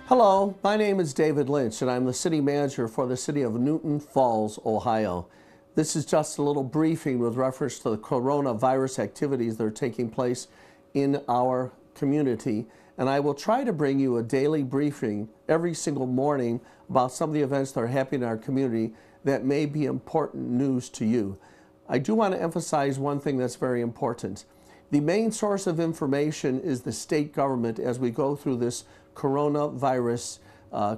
Hello, my name is David Lynch, and I'm the City Manager for the City of Newton Falls, Ohio. This is just a little briefing with reference to the coronavirus activities that are taking place in our community, and I will try to bring you a daily briefing every single morning about some of the events that are happening in our community that may be important news to you. I do want to emphasize one thing that's very important. The main source of information is the state government as we go through this coronavirus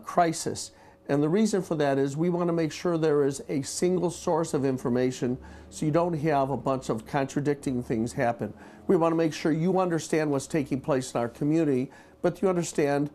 crisis. And the reason for that is we want to make sure there is a single source of information so you don't have a bunch of contradicting things happen. We want to make sure you understand what's taking place in our community, but you understand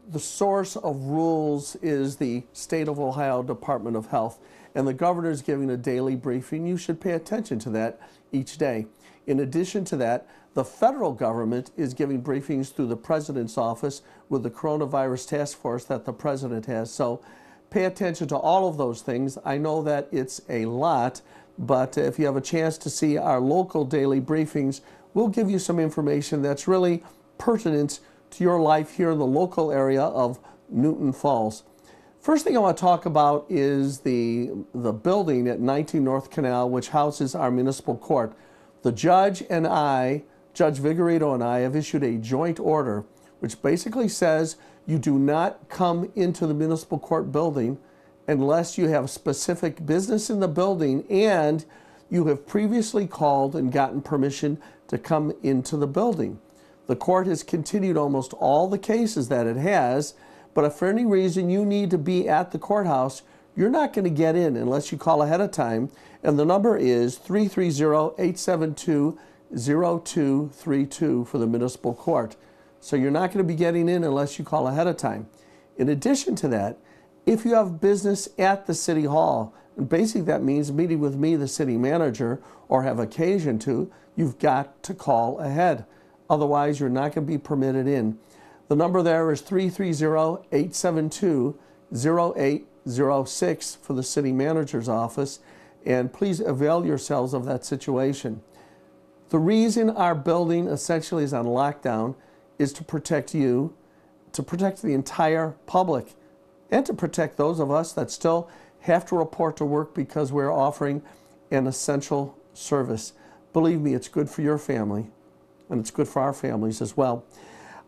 the source of rules is the State of Ohio Department of Health, and the governor is giving a daily briefing. You should pay attention to that each day. In addition to that, the federal government is giving briefings through the president's office with the coronavirus task force that the president has. So pay attention to all of those things. I know that it's a lot, but if you have a chance to see our local daily briefings, we'll give you some information that's really pertinent to your life here in the local area of Newton Falls. First thing I want to talk about is the building at 19 North Canal, which houses our municipal court. The judge and I, Judge Vigorito and I, have issued a joint order which basically says you do not come into the municipal court building unless you have specific business in the building and you have previously called and gotten permission to come into the building. The court has continued almost all the cases that it has, but if for any reason you need to be at the courthouse, you're not going to get in unless you call ahead of time, and the number is 330-872-0232 for the municipal court. So you're not going to be getting in unless you call ahead of time. In addition to that, if you have business at the City Hall, and basically that means meeting with me, the city manager, or have occasion to, you've got to call ahead. Otherwise, you're not going to be permitted in. The number there is 330-872-0806 for the city manager's office, and please avail yourselves of that situation. The reason our building essentially is on lockdown is to protect you, to protect the entire public, and to protect those of us that still have to report to work because we're offering an essential service. Believe me, it's good for your family, and it's good for our families as well.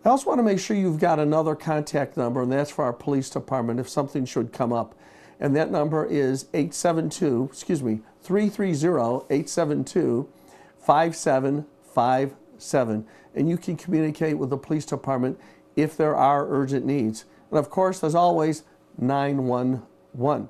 I also want to make sure you've got another contact number, and that's for our police department if something should come up. And that number is 330-872-5757. And you can communicate with the police department if there are urgent needs. And of course, as always, 911.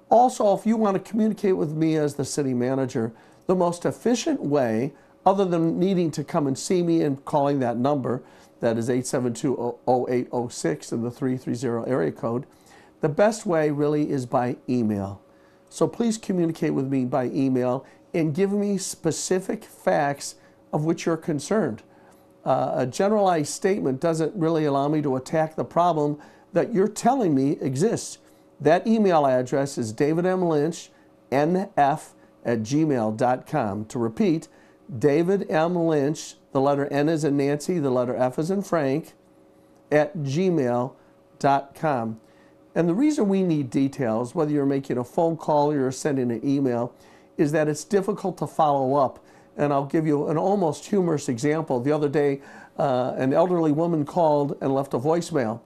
Also, if you want to communicate with me as the city manager, the most efficient way, other than needing to come and see me and calling that number, that is 872-0806 in the 330 area code, the best way really is by email. So please communicate with me by email and give me specific facts of which you're concerned. A generalized statement doesn't really allow me to attack the problem that you're telling me exists. That email address is davidmlynchnf@gmail.com. To repeat, David M. Lynch, the letter N is in Nancy, the letter F is in Frank, @gmail.com. And the reason we need details, whether you're making a phone call or you're sending an email, is that it's difficult to follow up. And I'll give you an almost humorous example. The other day, an elderly woman called and left a voicemail.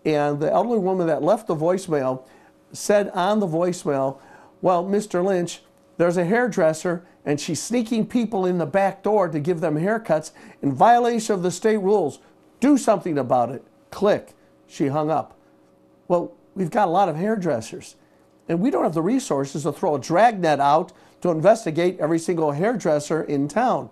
And the elderly woman that left the voicemail said on the voicemail, well, Mr. Lynch, there's a hairdresser and she's sneaking people in the back door to give them haircuts in violation of the state rules. Do something about it. Click. She hung up. Well, we've got a lot of hairdressers, and we don't have the resources to throw a dragnet out to investigate every single hairdresser in town.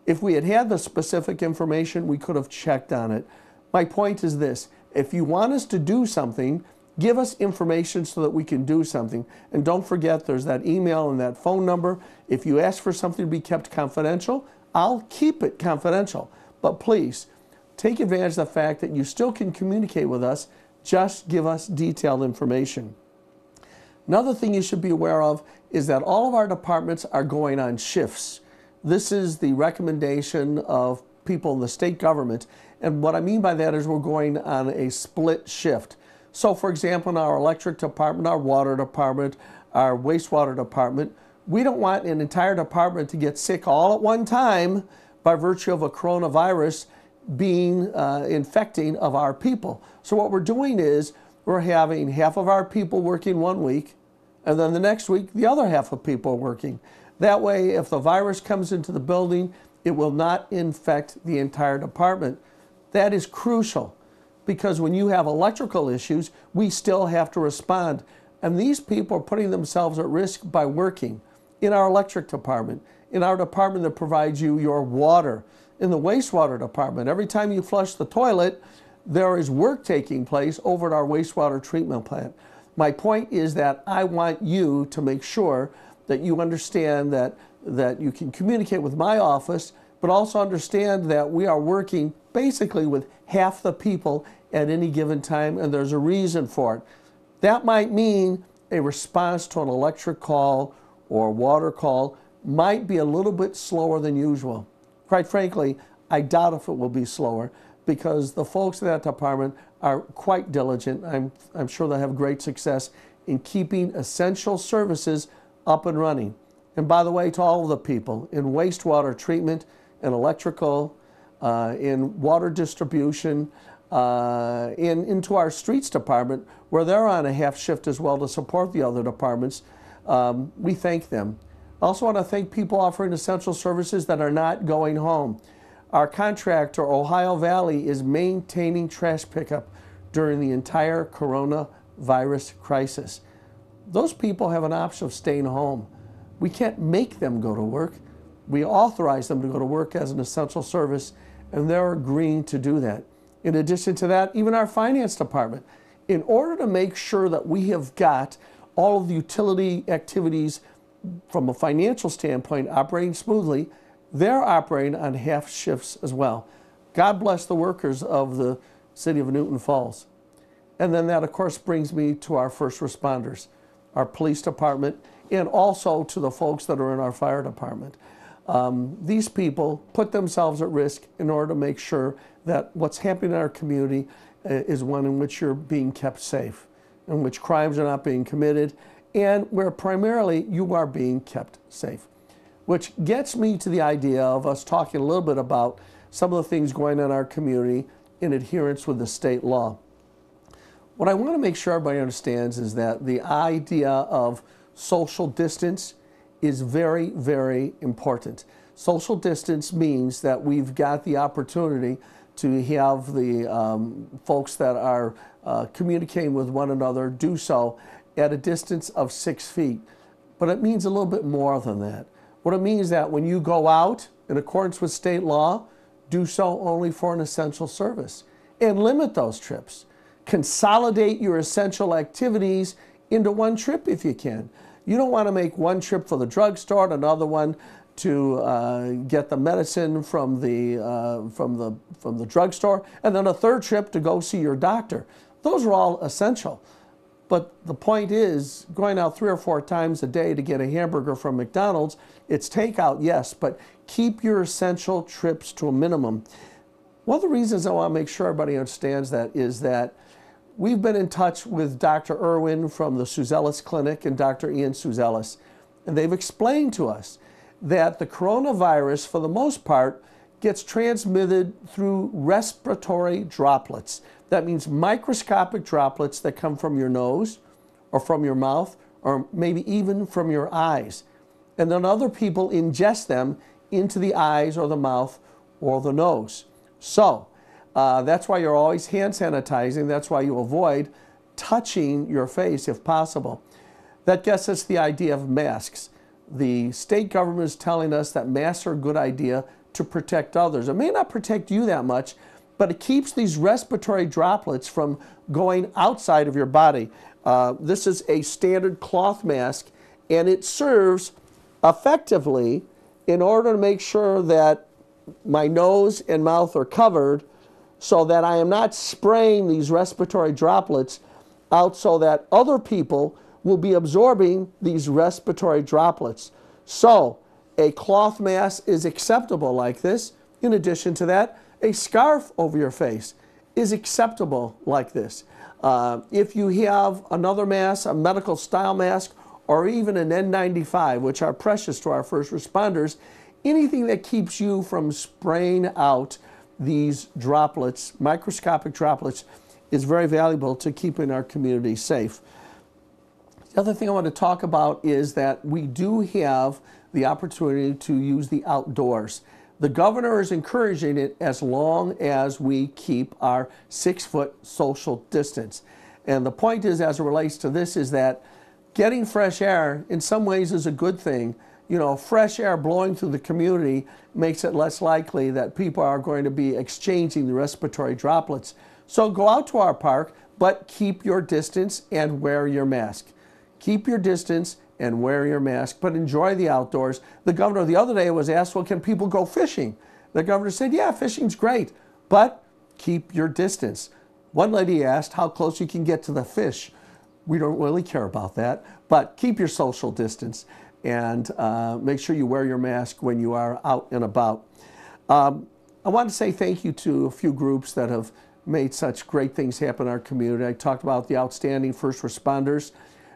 If we had had the specific information, we could have checked on it. My point is this: if you want us to do something, give us information so that we can do something. And don't forget, there's that email and that phone number. If you ask for something to be kept confidential, I'll keep it confidential. But please, take advantage of the fact that you still can communicate with us. Just give us detailed information. Another thing you should be aware of is that all of our departments are going on shifts. This is the recommendation of people in the state government, And what I mean by that is we're going on a split shift. So for example, in our electric department, our water department, our wastewater department, we don't want an entire department to get sick all at one time by virtue of a coronavirus being infecting of our people. So what we're doing is we're having half of our people working one week, and then the next week the other half of people are working. That way, if the virus comes into the building, it will not infect the entire department. That is crucial, because when you have electrical issues, we still have to respond. And these people are putting themselves at risk by working in our electric department, in our department that provides you your water, in the wastewater department. Every time you flush the toilet, there is work taking place over at our wastewater treatment plant. My point is that I want you to make sure that you understand that you can communicate with my office, but also understand that we are working basically with half the people at any given time, and there's a reason for it. That might mean a response to an electric call or water call might be a little bit slower than usual. Quite frankly, I doubt if it will be slower, because the folks in that department are quite diligent. I'm sure they'll have great success in keeping essential services up and running. And by the way, to all of the people in wastewater treatment, in electrical, in water distribution, into our streets department, where they're on a half shift as well to support the other departments, we thank them. I also want to thank people offering essential services that are not going home. Our contractor, Ohio Valley, is maintaining trash pickup during the entire coronavirus crisis. Those people have an option of staying home. We can't make them go to work. We authorize them to go to work as an essential service, and they're agreeing to do that. In addition to that, even our finance department, in order to make sure that we have got all of the utility activities from a financial standpoint operating smoothly, they're operating on half shifts as well. God bless the workers of the city of Newton Falls. And then that, of course, brings me to our first responders, our police department, and also to the folks that are in our fire department. These people put themselves at risk in order to make sure that what's happening in our community is one in which you're being kept safe, in which crimes are not being committed, and where primarily you are being kept safe. Which gets me to the idea of us talking a little bit about some of the things going on in our community in adherence with the state law. What I want to make sure everybody understands is that the idea of social distance is very, very important. Social distance means that we've got the opportunity to have the folks that are communicating with one another do so at a distance of 6 feet. But it means a little bit more than that. What it means is that when you go out, in accordance with state law, do so only for an essential service, and limit those trips. Consolidate your essential activities into one trip if you can. You don't want to make one trip for the drugstore, another one to get the medicine from the drugstore, and then a third trip to go see your doctor. Those are all essential. But the point is, going out 3 or 4 times a day to get a hamburger from McDonald's, it's takeout, yes, but keep your essential trips to a minimum. One of the reasons I want to make sure everybody understands that is that we've been in touch with Dr. Irwin from the Suzelis Clinic and Dr. Ian Suzelis, and they've explained to us that the coronavirus, for the most part, gets transmitted through respiratory droplets. That means microscopic droplets that come from your nose or from your mouth or maybe even from your eyes. And then other people ingest them into the eyes or the mouth or the nose. So that's why you're always hand sanitizing. That's why you avoid touching your face if possible. That gets us the idea of masks. The state government is telling us that masks are a good idea to protect others. It may not protect you that much, but it keeps these respiratory droplets from going outside of your body. This is a standard cloth mask, and it serves effectively in order to make sure that my nose and mouth are covered so that I am not spraying these respiratory droplets out so that other people will be absorbing these respiratory droplets. So a cloth mask is acceptable like this. In addition to that, A scarf over your face is acceptable like this. If you have another mask, a medical style mask, or even an N95, which are precious to our first responders, anything that keeps you from spraying out these droplets, microscopic droplets, is very valuable to keeping our community safe. The other thing I want to talk about is that we do have the opportunity to use the outdoors. The governor is encouraging it as long as we keep our 6-foot social distance. And the point is, as it relates to this, is that getting fresh air in some ways is a good thing. You know, fresh air blowing through the community makes it less likely that people are going to be exchanging the respiratory droplets. So go out to our park, but keep your distance and wear your mask. Keep your distance and wear your mask, but enjoy the outdoors. The governor the other day was asked, well, can people go fishing? The governor said, yeah, fishing's great, but keep your distance. One lady asked how close you can get to the fish. We don't really care about that, but keep your social distance and make sure you wear your mask when you are out and about. I want to say thank you to a few groups that have made such great things happen in our community. I talked about the outstanding first responders.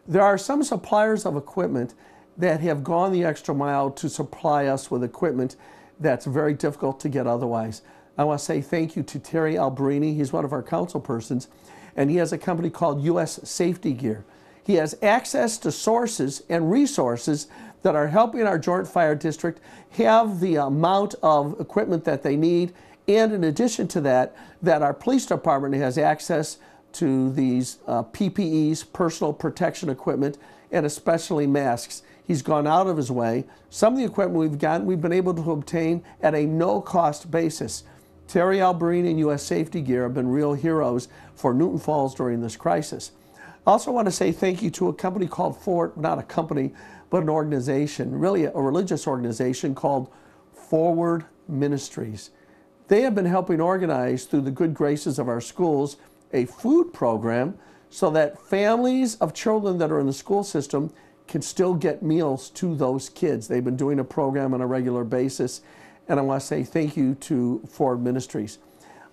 There are some suppliers of equipment that have gone the extra mile to supply us with equipment that's very difficult to get otherwise. I want to say thank you to Terry Alberini. He's one of our council persons, and he has a company called U.S. Safety Gear. He has access to sources and resources that are helping our Joint Fire District have the amount of equipment that they need, and in addition to that, that our police department has access to these PPEs, personal protection equipment, and especially masks. He's gone out of his way. Some of the equipment we've gotten, we've been able to obtain at a no-cost basis. Terry Alberini and U.S. Safety Gear have been real heroes for Newton Falls during this crisis. I also want to say thank you to a company called not a company, but an organization, really a religious organization called Forward Ministries. They have been helping organize, through the good graces of our schools, a food program so that families of children that are in the school system can still get meals to those kids. They've been doing a program on a regular basis, and I want to say thank you to Forward Ministries.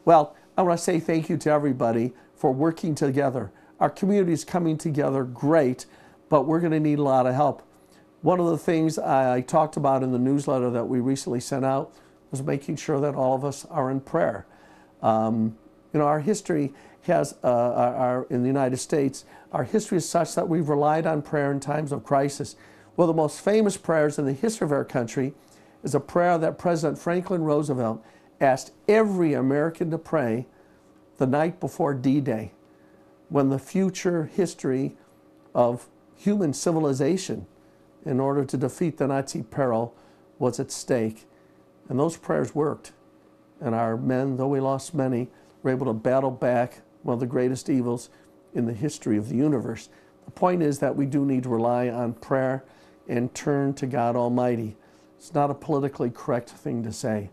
Well, I want to say thank you to everybody for working together. Our community is coming together great, but we're going to need a lot of help. One of the things I talked about in the newsletter that we recently sent out was making sure that all of us are in prayer. You know, our history has, in the United States, our history is such that we've relied on prayer in times of crisis. One of the most famous prayers in the history of our country is a prayer that President Franklin Roosevelt asked every American to pray the night before D-Day, when the future history of human civilization in order to defeat the Nazi peril was at stake. And those prayers worked. And our men, though we lost many, were able to battle back one of the greatest evils in the history of the universe. The point is that we do need to rely on prayer and turn to God Almighty. It's not a politically correct thing to say,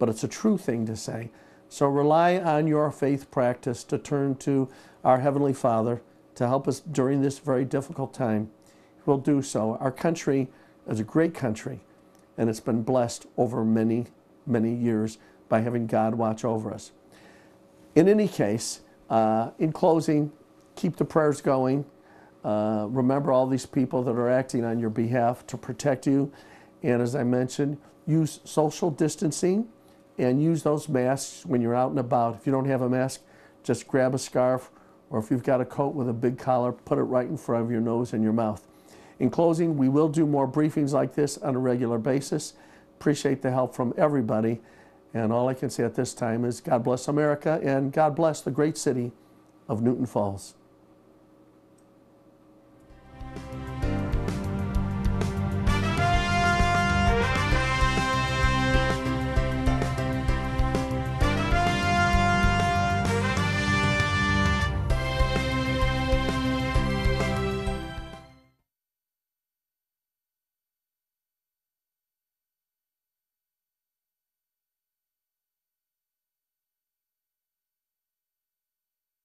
but it's a true thing to say. So rely on your faith practice to turn to our Heavenly Father to help us during this very difficult time. We'll do so. Our country is a great country, and it's been blessed over many, many years by having God watch over us. In any case, in closing, keep the prayers going. Remember all these people that are acting on your behalf to protect you. And as I mentioned, use social distancing and use those masks when you're out and about. If you don't have a mask, just grab a scarf, or if you've got a coat with a big collar, put it right in front of your nose and your mouth. In closing, we will do more briefings like this on a regular basis. Appreciate the help from everybody. And all I can say at this time is God bless America and God bless the great city of Newton Falls.